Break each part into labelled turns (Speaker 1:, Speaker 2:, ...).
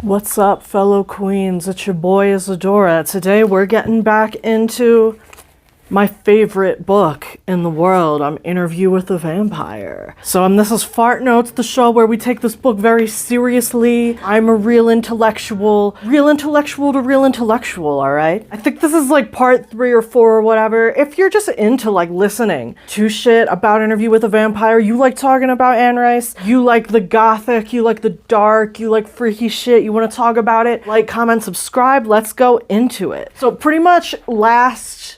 Speaker 1: What's up, fellow queens? It's your boy Isadora. Today we're getting back into my favorite book in the world. Interview with a Vampire. So this is Fart Notes, the show where we take this book very seriously. I'm a real intellectual to real intellectual, alright? I think this is like part 3 or 4 or whatever. If you're just into like listening to shit about Interview with a Vampire, you like talking about Anne Rice, you like the gothic, you like the dark, you like freaky shit, you want to talk about it, like, comment, subscribe, let's go into it. So pretty much last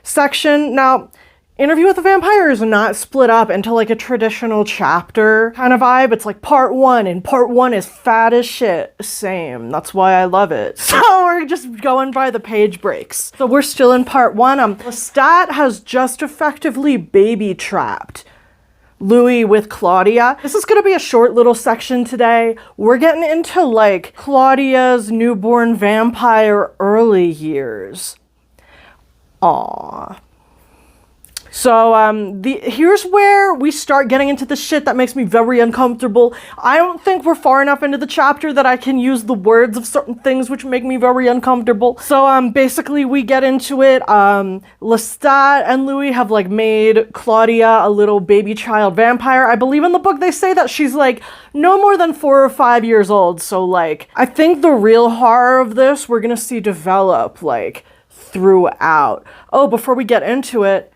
Speaker 1: section. Now, Interview with a Vampire is not split up into like a traditional chapter kind of vibe. It's like part 1, and part 1 is fat as shit. Same. That's why I love it. So we're just going by the page breaks. So we're still in part 1. Lestat has just effectively baby trapped Louis with Claudia. This is gonna be a short little section today. We're getting into like Claudia's newborn vampire early years. Aww. So, here's where we start getting into the shit that makes me very uncomfortable. I don't think we're far enough into the chapter that I can use the words of certain things which make me very uncomfortable. So, basically we get into it. Lestat and Louis have, like, made Claudia a little baby child vampire. I believe in the book they say that she's, like, no more than 4 or 5 years old. So, like, I think the real horror of this we're gonna see develop, like, throughout. Oh, before we get into it,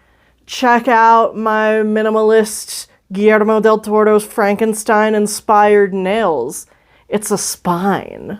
Speaker 1: check out my minimalist Guillermo del Toro's Frankenstein inspired nails. It's a spine.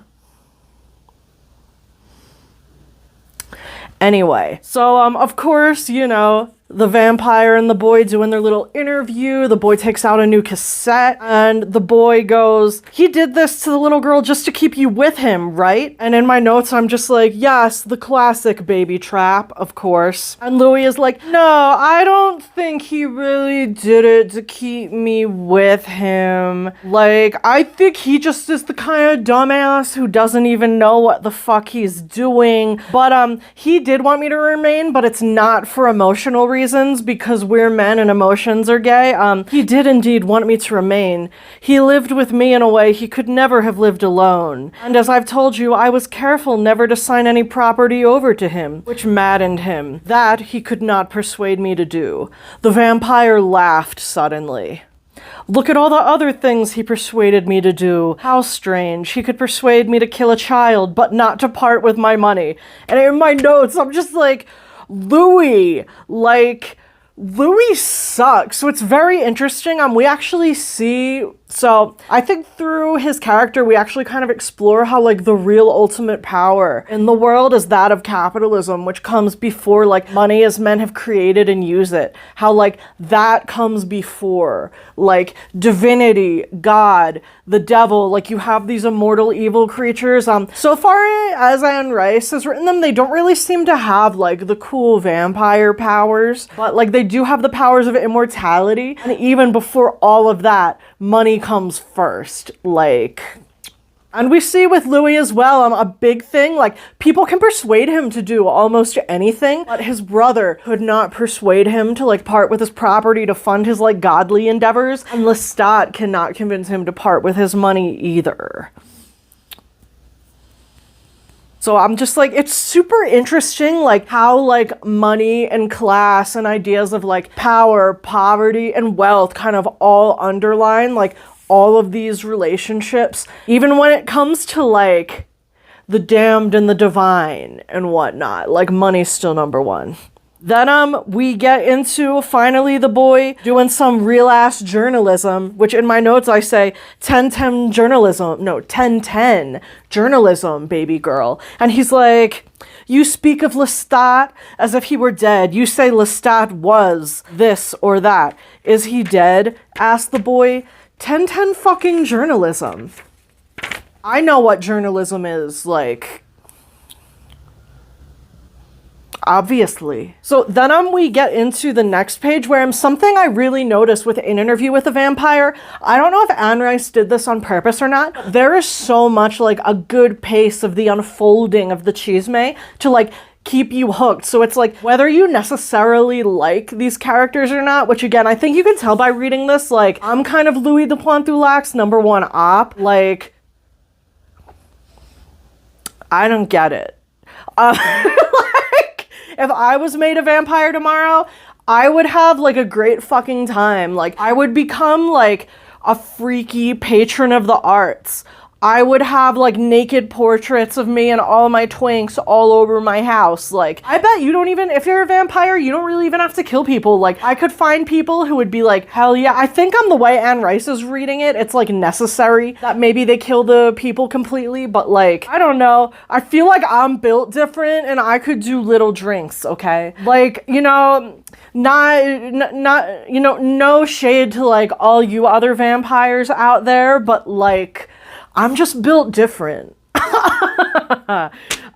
Speaker 1: Anyway, so of course, you know, the vampire and the boy doing their little interview. The boy takes out a new cassette and the boy goes, "He did this to the little girl just to keep you with him, right?" And in my notes, I'm just like, yes, the classic baby trap, of course. And Louis is like, "No, I don't think he really did it to keep me with him. Like, I think he just is the kind of dumbass who doesn't even know what the fuck he's doing. But he did want me to remain, but it's not for emotional reasons, because we're men and emotions are gay. He did indeed want me to remain. He lived with me in a way he could never have lived alone. And as I've told you, I was careful never to sign any property over to him, which maddened him. That he could not persuade me to do." The vampire laughed suddenly. "Look at all the other things he persuaded me to do. How strange. He could persuade me to kill a child, but not to part with my money." And in my notes, I'm just like, Louis sucks. So it's very interesting. We actually see, so I think through his character, we actually kind of explore how like the real ultimate power in the world is that of capitalism, which comes before like money as men have created and use it. How like that comes before like divinity, God, the devil. Like you have these immortal evil creatures. So far as Anne Rice has written them, they don't really seem to have like the cool vampire powers, but like they do have the powers of immortality. And even before all of that, money comes first. Like, and we see with Louis as well, a big thing, like people can persuade him to do almost anything, but his brother could not persuade him to like part with his property to fund his like godly endeavors, and Lestat cannot convince him to part with his money either. So I'm just like, it's super interesting, like how like money and class and ideas of like power, poverty, and wealth kind of all underline like all of these relationships, even when it comes to like the damned and the divine and whatnot. Like money's still number one. Then we get into finally the boy doing some real ass journalism, which in my notes I say 10-10 journalism, no, 10-10 journalism, baby girl. And he's like, "You speak of Lestat as if he were dead. You say Lestat was this or that. Is he dead?" asked the boy. 10-10 fucking journalism. I know what journalism is, like, obviously. So then we get into the next page where something I really noticed with an Interview with a Vampire. I don't know if Anne Rice did this on purpose or not. There is so much like a good pace of the unfolding of the chisme to like keep you hooked. So it's like whether you necessarily like these characters or not, which again, I think you can tell by reading this, like I'm kind of Louis de Pointillac's #1 op. Like I don't get it. Like, if I was made a vampire tomorrow, I would have like a great fucking time. Like, I would become like a freaky patron of the arts. I would have like naked portraits of me and all my twinks all over my house. Like, I bet you don't even, if you're a vampire, you don't really even have to kill people. Like, I could find people who would be like, hell yeah. I think on the way Anne Rice is reading it, it's like necessary that maybe they kill the people completely. But like, I don't know. I feel like I'm built different and I could do little drinks, okay? Like, you know, not, you know, no shade to like all you other vampires out there, but like, I'm just built different.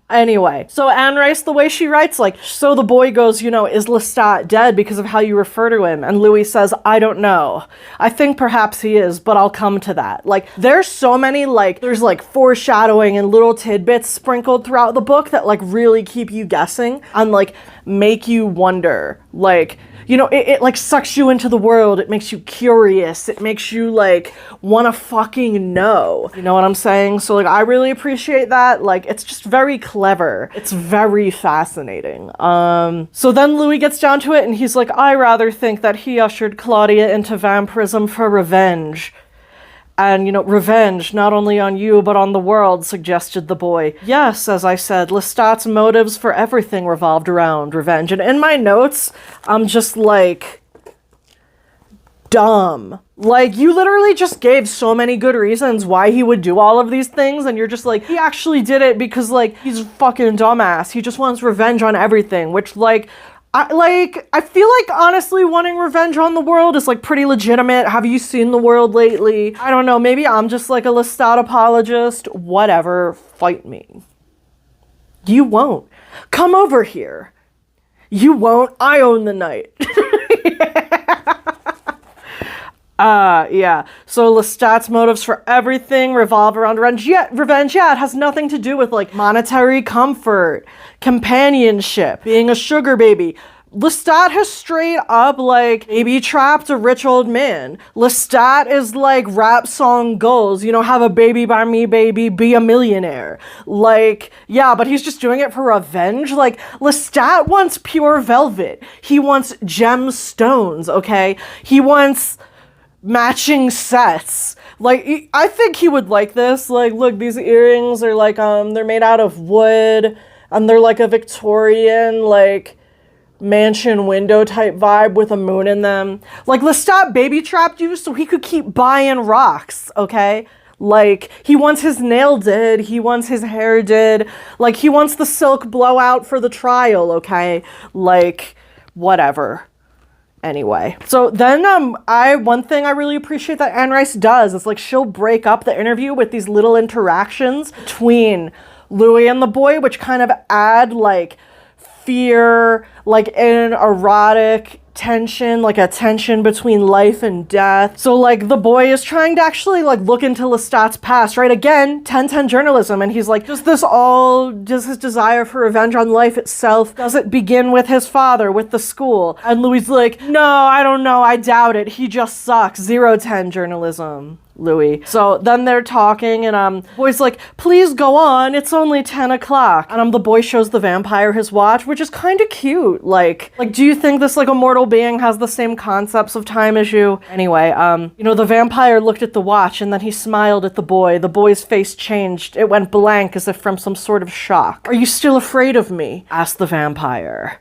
Speaker 1: Anyway, so Anne Rice, the way she writes, like, so the boy goes, you know, is Lestat dead because of how you refer to him? And Louis says, I don't know. I think perhaps he is, but I'll come to that. Like, there's so many, like, there's like foreshadowing and little tidbits sprinkled throughout the book that like really keep you guessing and like make you wonder, like, you know, it like sucks you into the world. It makes you curious. It makes you like want to fucking know. You know what I'm saying? So like, I really appreciate that. Like, it's just very clever. It's very fascinating. So then Louis gets down to it and he's like, I rather think that he ushered Claudia into vampirism for revenge. And, you know, revenge, not only on you, but on the world, suggested the boy. Yes, as I said, Lestat's motives for everything revolved around revenge. And in my notes, I'm just like, dumb. Like, you literally just gave so many good reasons why he would do all of these things, and you're just like, he actually did it because, like, he's a fucking dumbass. He just wants revenge on everything, which, like, I feel like honestly wanting revenge on the world is like pretty legitimate. Have you seen the world lately? I don't know, maybe I'm just like a Lestat apologist. Whatever, fight me. You won't. Come over here. You won't. I own the night. Yeah. So Lestat's motives for everything revolve around revenge. Yeah, it has nothing to do with like monetary comfort, companionship, being a sugar baby. Lestat has straight up like baby trapped a rich old man. Lestat is like rap song goals, you know, have a baby by me, baby, be a millionaire. Like, yeah, but he's just doing it for revenge. Like, Lestat wants pure velvet. He wants gemstones, okay? He wants matching sets. Like, I think he would like this. Like, look, these earrings are like, they're made out of wood, and they're like a Victorian, like, mansion window type vibe with a moon in them. Like, Lestat baby trapped you so he could keep buying rocks, okay? Like, he wants his nail did, he wants his hair did, like, he wants the silk blowout for the trial, okay? Like, whatever. Anyway, so then one thing I really appreciate that Anne Rice does is like she'll break up the interview with these little interactions between Louis and the boy, which kind of add like fear, like an erotic tension, like a tension between life and death. So like the boy is trying to actually like look into Lestat's past, right? Again, 1010 journalism. And he's like, does his desire for revenge on life itself, does it begin with his father, with the school? And Louis like, no, I don't know. I doubt it. He just sucks. 010 journalism. Louis. So then they're talking and boy's like, please go on, it's only 10 o'clock. And the boy shows the vampire his watch, which is kind of cute. Like, do you think this like immortal being has the same concepts of time as you? Anyway, you know, the vampire looked at the watch and then he smiled at the boy. The boy's face changed. It went blank as if from some sort of shock. Are you still afraid of me? Asked the vampire.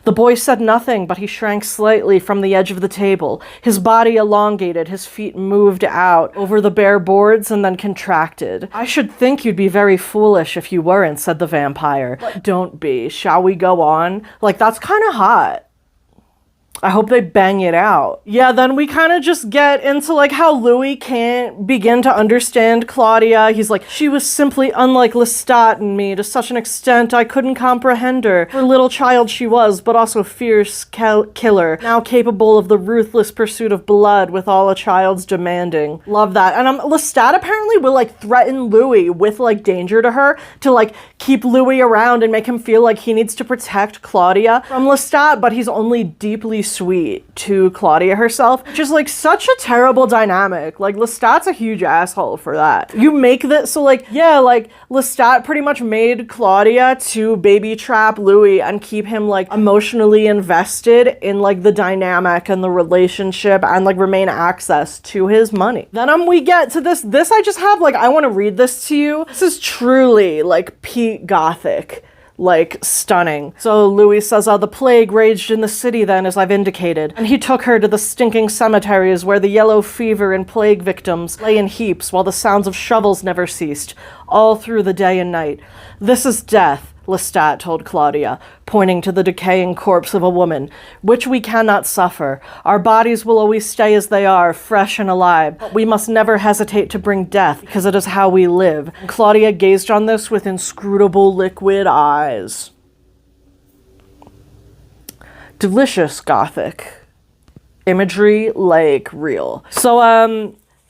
Speaker 1: The boy said nothing, but he shrank slightly from the edge of the table. His body elongated, his feet moved out over the bare boards and then contracted. I should think you'd be very foolish if you weren't, said the vampire. But don't be. Shall we go on? Like, that's kind of hot. I hope they bang it out. Yeah, then we kind of just get into like how Louis can't begin to understand Claudia. He's like, she was simply unlike Lestat and me to such an extent I couldn't comprehend her. For little child she was, but also fierce killer, now capable of the ruthless pursuit of blood with all a child's demanding. Love that. And Lestat apparently will like threaten Louis with like danger to her to like keep Louis around and make him feel like he needs to protect Claudia from Lestat, but he's only deeply sweet to Claudia herself, which is like such a terrible dynamic. Like Lestat's a huge asshole for that. You make this, so like, yeah, like Lestat pretty much made Claudia to baby trap Louis and keep him like emotionally invested in like the dynamic and the relationship and like remain access to his money. Then we get to this I just have like, I want to read this to you. This is truly like peak gothic. Like, stunning. So Louis says, the plague raged in the city then, as I've indicated, and he took her to the stinking cemeteries where the yellow fever and plague victims lay in heaps while the sounds of shovels never ceased, all through the day and night. This is death, Lestat told Claudia, pointing to the decaying corpse of a woman, which we cannot suffer. Our bodies will always stay as they are, fresh and alive, but we must never hesitate to bring death, because it is how we live. And Claudia gazed on this with inscrutable liquid eyes. Delicious gothic imagery, like real.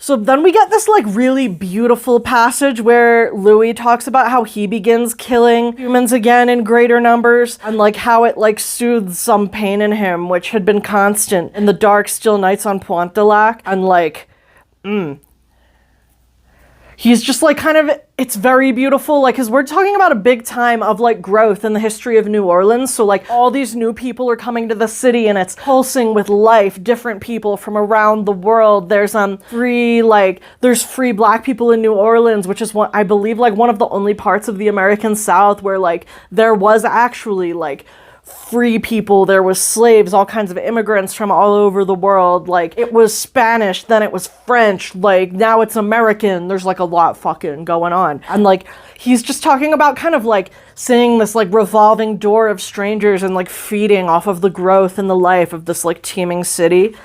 Speaker 1: So then we get this like really beautiful passage where Louis talks about how he begins killing humans again in greater numbers and like how it like soothes some pain in him, which had been constant in the dark, still nights on Pointe de Lac. And like, he's just like kind of, it's very beautiful, like, because we're talking about a big time of like growth in the history of New Orleans. So like all these new people are coming to the city and it's pulsing with life, different people from around the world. There's free black people in New Orleans, which is I believe like one of the only parts of the American South where like there was actually like free people, there was slaves, all kinds of immigrants from all over the world. Like it was Spanish, then it was French, like now it's American. There's like a lot fucking going on. And like he's just talking about kind of like seeing this like revolving door of strangers and like feeding off of the growth and the life of this like teeming city.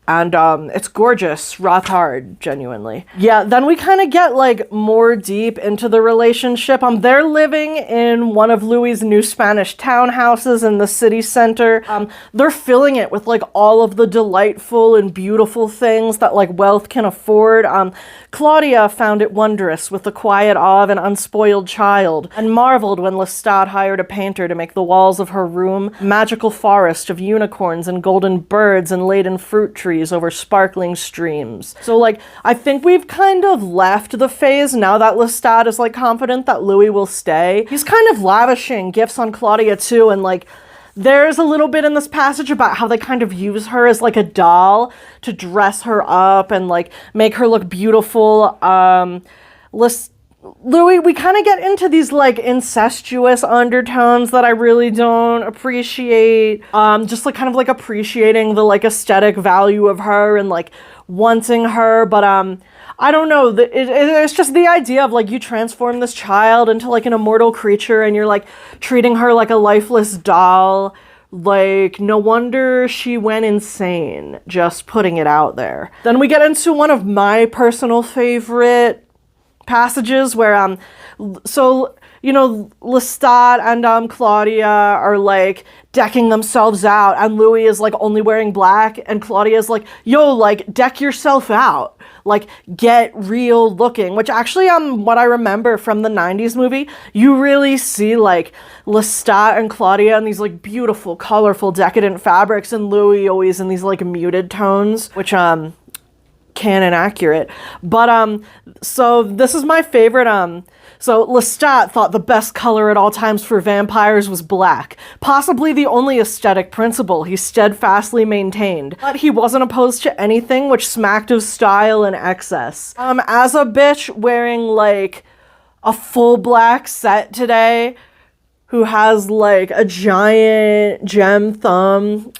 Speaker 1: And it's gorgeous, rock hard, genuinely. Yeah, then we kind of get like more deep into the relationship. They're living in one of Louis' new Spanish townhouses in the city center. They're filling it with like all of the delightful and beautiful things that like wealth can afford. Claudia found it wondrous with the quiet awe of an unspoiled child and marveled when Lestat hired a painter to make the walls of her room a magical forest of unicorns and golden birds and laden fruit trees over sparkling streams. So like I think we've kind of left the phase now that Lestat is like confident that Louis will stay. He's kind of lavishing gifts on Claudia too, and like there's a little bit in this passage about how they kind of use her as like a doll to dress her up and like make her look beautiful. Louis, we kind of get into these like incestuous undertones that I really don't appreciate. Just like kind of like appreciating the like aesthetic value of her and like wanting her, but I don't know, it's just the idea of like you transform this child into like an immortal creature and you're like treating her like a lifeless doll. Like, no wonder she went insane, just putting it out there. Then we get into one of my personal favorite passages where, so, you know, Lestat and Claudia are like decking themselves out and Louis is like only wearing black and Claudia is like, yo, like deck yourself out. Like, get real looking, which actually, what I remember from the 90s movie, you really see, like, Lestat and Claudia in these, like, beautiful, colorful, decadent fabrics, and Louis always in these, like, muted tones, which, canon accurate. But, so this is my favorite, so Lestat thought the best color at all times for vampires was black, possibly the only aesthetic principle he steadfastly maintained, but he wasn't opposed to anything which smacked of style and excess. As a bitch wearing like a full black set today, who has like a giant gem thumb,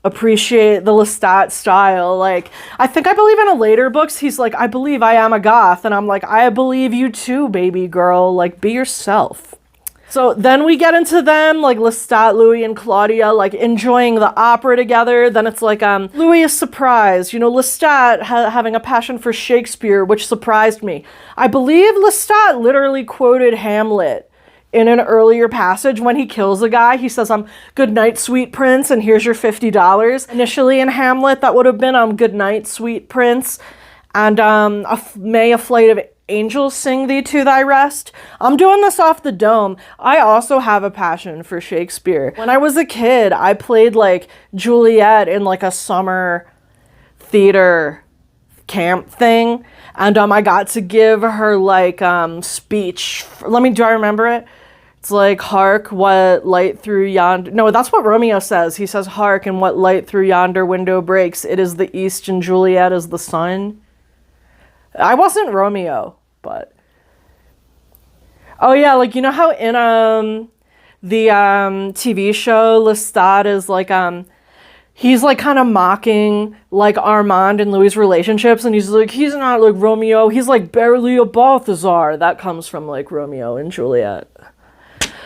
Speaker 1: appreciate the Lestat style. Like, I believe in a later books, he's like, I believe I am a goth. And I'm like, I believe you too, baby girl. Like, be yourself. So then we get into them, like Lestat, Louis, and Claudia, like enjoying the opera together. Then it's like, Louis is surprised. You know, Lestat having a passion for Shakespeare, which surprised me. I believe Lestat literally quoted Hamlet in an earlier passage when he kills a guy. He says, good night, sweet prince, and here's your $50. Initially in Hamlet, that would have been, good night, sweet prince, and may a flight of angels sing thee to thy rest. I'm doing this off the dome. I also have a passion for Shakespeare. When I was a kid, I played like Juliet in like a summer theater camp thing, and I got to give her like speech. Do I remember it? It's like, hark, what light through yonder... No, that's what Romeo says. He says, hark, and what light through yonder window breaks. It is the east and Juliet is the sun. I wasn't Romeo, but... Oh yeah, like, you know how in the TV show Lestat is like he's like kind of mocking like Armand and Louis' relationships, and he's like, he's not like Romeo, he's like barely a Balthazar. That comes from like Romeo and Juliet.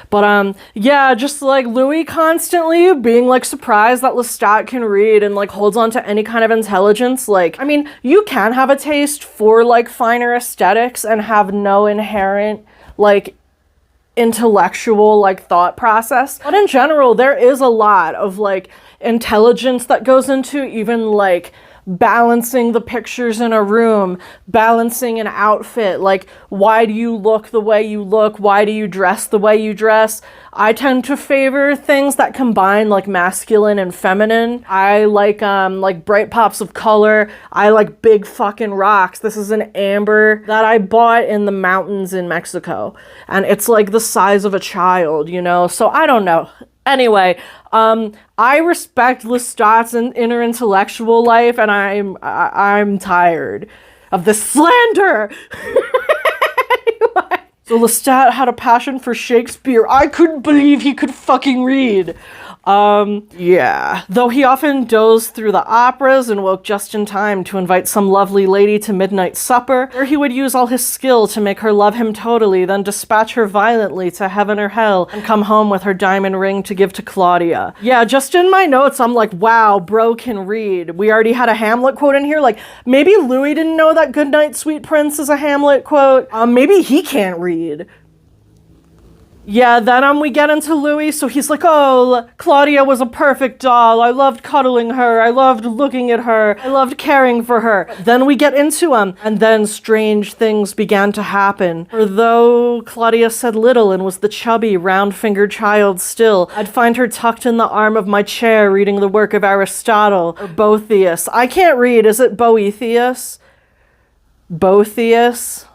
Speaker 1: But yeah, just like Louis constantly being like surprised that Lestat can read and like holds on to any kind of intelligence. Like, I mean, you can have a taste for like finer aesthetics and have no inherent like intellectual like thought process. But in general, there is a lot of like intelligence that goes into even like balancing the pictures in a room, balancing an outfit. Like, why do you look the way you look? Why do you dress the way you dress? I tend to favor things that combine like masculine and feminine. I like bright pops of color. I like big fucking rocks. This is an amber that I bought in the mountains in Mexico, and it's like the size of a child, you know? So I don't know. Anyway, I respect Lestat's inner intellectual life, and I'm tired of this slander. Anyway, so Lestat had a passion for Shakespeare. I couldn't believe he could fucking read. Yeah. Though he often dozed through the operas and woke just in time to invite some lovely lady to midnight supper, where he would use all his skill to make her love him totally, then dispatch her violently to heaven or hell, and come home with her diamond ring to give to Claudia. Yeah, just in my notes, I'm like, wow, bro can read. We already had a Hamlet quote in here. Like, maybe Louis didn't know that "Good night, sweet prince" is a Hamlet quote. Maybe he can't read. Yeah, then we get into Louis, so he's like, oh, Claudia was a perfect doll. I loved cuddling her. I loved looking at her. I loved caring for her. Then we get into him, and then strange things began to happen. For though Claudia said little and was the chubby, round-fingered child still, I'd find her tucked in the arm of my chair reading the work of Aristotle, or Boethius. I can't read. Is it Boethius? Boethius?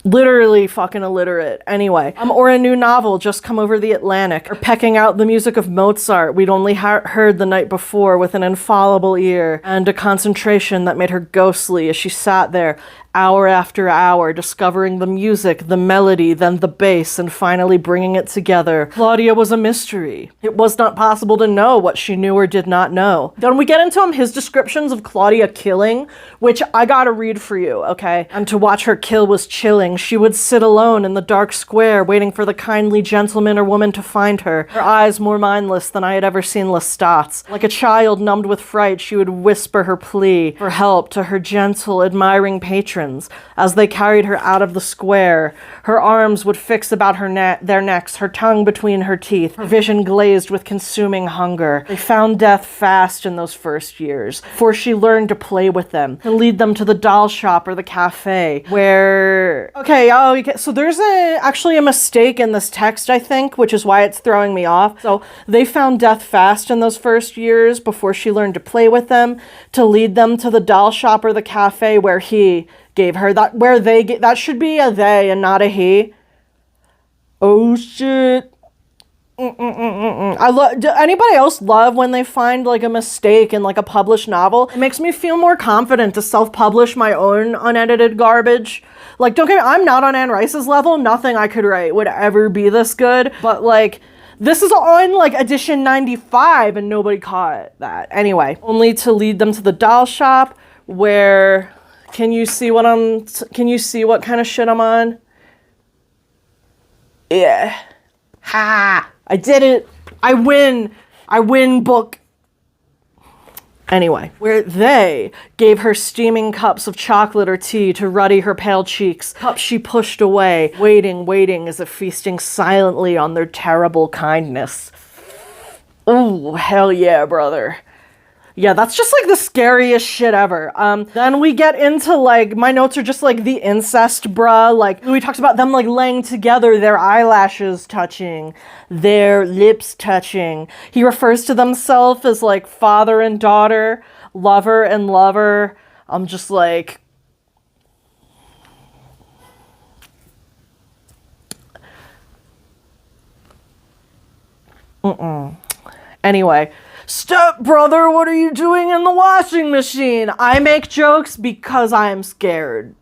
Speaker 1: Literally fucking illiterate. Anyway, or a new novel just come over the Atlantic, or pecking out the music of Mozart we'd only heard the night before with an infallible ear, and a concentration that made her ghostly as she sat there, hour after hour, discovering the music, the melody, then the bass, and finally bringing it together. Claudia was a mystery. It was not possible to know what she knew or did not know. Then we get into his descriptions of Claudia killing, which I gotta read for you, okay? And to watch her kill was chilling. She would sit alone in the dark square, waiting for the kindly gentleman or woman to find her, her eyes more mindless than I had ever seen Lestat's. Like a child numbed with fright, she would whisper her plea for help to her gentle, admiring patrons. As they carried her out of the square, her arms would fix about their necks, her tongue between her teeth, her vision glazed with consuming hunger. They found death fast in those first years, for she learned to play with them, to lead them to the doll shop or the cafe, where... Okay, so there's actually a mistake in this text, I think, which is why it's throwing me off. So they found death fast in those first years, before she learned to play with them, to lead them to the doll shop or the cafe, where he gave her that, that should be a they and not a he. Oh shit. Do anybody else love when they find like a mistake in like a published novel? It makes me feel more confident to self-publish my own unedited garbage. Like, don't get me, I'm not on Anne Rice's level. Nothing I could write would ever be this good. But like, this is on like edition 95 and nobody caught that. Anyway, only to lead them to the doll shop where... Can you see what kind of shit I'm on? Yeah. Ha! I did it! I win book. Anyway, where they gave her steaming cups of chocolate or tea to ruddy her pale cheeks, cups she pushed away, waiting as if feasting silently on their terrible kindness. Ooh, hell yeah, brother. Yeah, that's just like the scariest shit ever. Then we get into like, my notes are just like the incest bruh. Like, Louis talks about them like laying together, their eyelashes touching, their lips touching. He refers to themselves as like father and daughter, lover and lover. I'm just like, anyway, step brother, what are you doing in the washing machine? I make jokes because I am scared.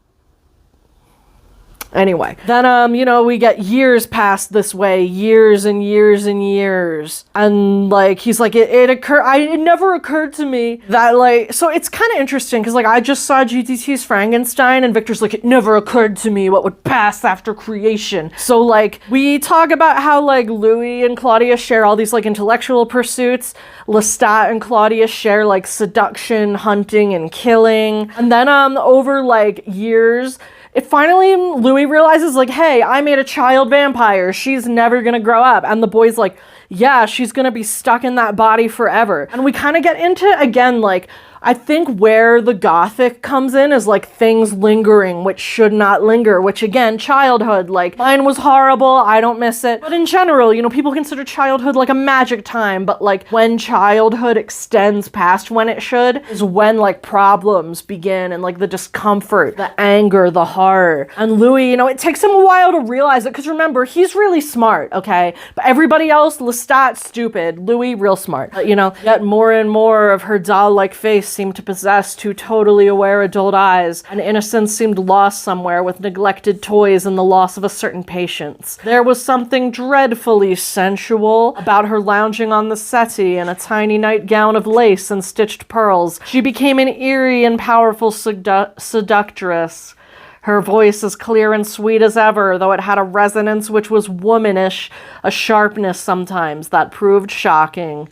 Speaker 1: Anyway, then, you know, we get years past this way, years and years and years. And, like, he's like, it never occurred to me that, like, so it's kind of interesting, because, like, I just saw GDT's Frankenstein, and Victor's like, it never occurred to me what would pass after creation. So, like, we talk about how, like, Louis and Claudia share all these, like, intellectual pursuits. Lestat and Claudia share, like, seduction, hunting, and killing. And then, over, like, years, it finally, Louis realizes, like, hey, I made a child vampire. She's never gonna grow up. And the boy's like, yeah, she's gonna be stuck in that body forever. And we kind of get into, again, like, I think where the gothic comes in is like things lingering which should not linger, which again, childhood, like mine was horrible, I don't miss it. But in general, you know, people consider childhood like a magic time, but like when childhood extends past when it should is when like problems begin and like the discomfort, the anger, the horror. And Louis, you know, it takes him a while to realize it because remember, he's really smart, okay? But everybody else, Lestat, stupid. Louis, real smart. But, you know, yet more and more of her doll-like face seemed to possess two totally aware adult eyes, and innocence seemed lost somewhere with neglected toys and the loss of a certain patience. There was something dreadfully sensual about her lounging on the settee in a tiny nightgown of lace and stitched pearls. She became an eerie and powerful seductress. Her voice as clear and sweet as ever, though it had a resonance which was womanish, a sharpness sometimes that proved shocking.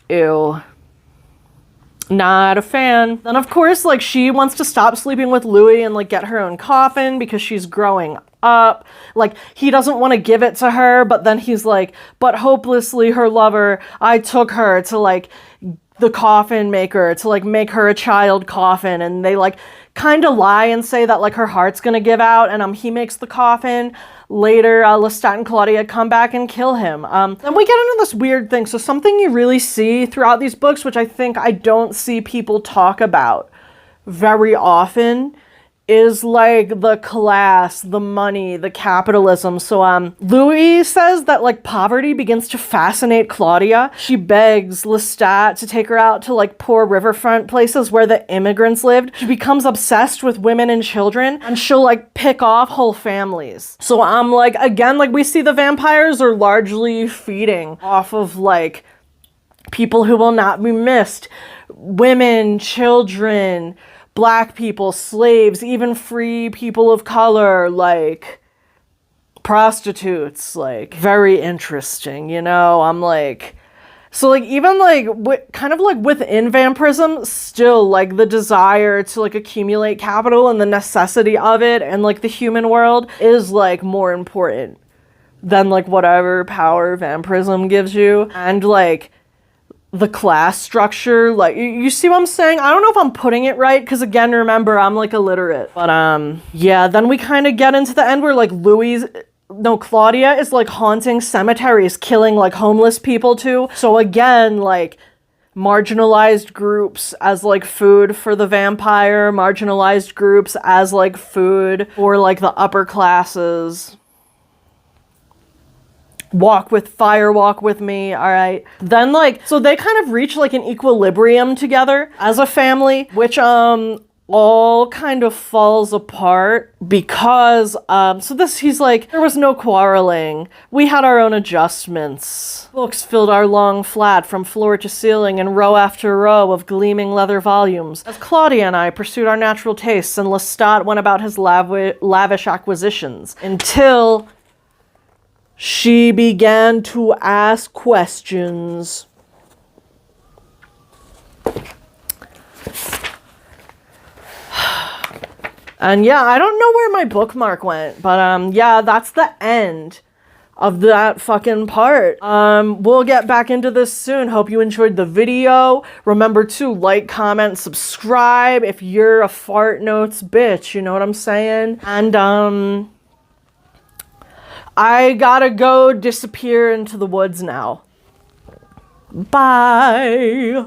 Speaker 1: Ew. Not a fan. Then of course, like, she wants to stop sleeping with Louis and like get her own coffin because she's growing up. Like, he doesn't want to give it to her, but then he's like, but hopelessly her lover, I took her to like the coffin maker to like make her a child coffin, and they like kind of lie and say that like her heart's gonna give out, and he makes the coffin. Later, Lestat and Claudia come back and kill him. Then we get into this weird thing. So something you really see throughout these books, which I think I don't see people talk about very often, is like the class, the money, the capitalism. So Louis says that like poverty begins to fascinate Claudia. She begs Lestat to take her out to like poor riverfront places where the immigrants lived. She becomes obsessed with women and children, and she'll like pick off whole families. So like, again, like we see the vampires are largely feeding off of like people who will not be missed. Women, children, Black people, slaves, even free people of color, like prostitutes, like very interesting, you know? I'm like, so like even like kind of like within vampirism, still like the desire to like accumulate capital and the necessity of it and like the human world is like more important than like whatever power vampirism gives you. And like the class structure, like, you see what I'm saying? I don't know if I'm putting it right, because again, remember, I'm like illiterate. But yeah, then we kind of get into the end where like Claudia is like haunting cemeteries, killing like homeless people too. So again, like marginalized groups as like food for the vampire, marginalized groups as like food for like the upper classes. Walk with me, all right? Then like, so they kind of reach like an equilibrium together as a family, which all kind of falls apart because he's like, there was no quarreling. We had our own adjustments. Books filled our long flat from floor to ceiling in row after row of gleaming leather volumes. As Claudia and I pursued our natural tastes and Lestat went about his lavish acquisitions until she began to ask questions. And yeah, I don't know where my bookmark went, but yeah, that's the end of that fucking part. We'll get back into this soon. Hope you enjoyed the video. Remember to like, comment, subscribe if you're a fart notes bitch, you know what I'm saying? And I gotta go disappear into the woods now. Bye.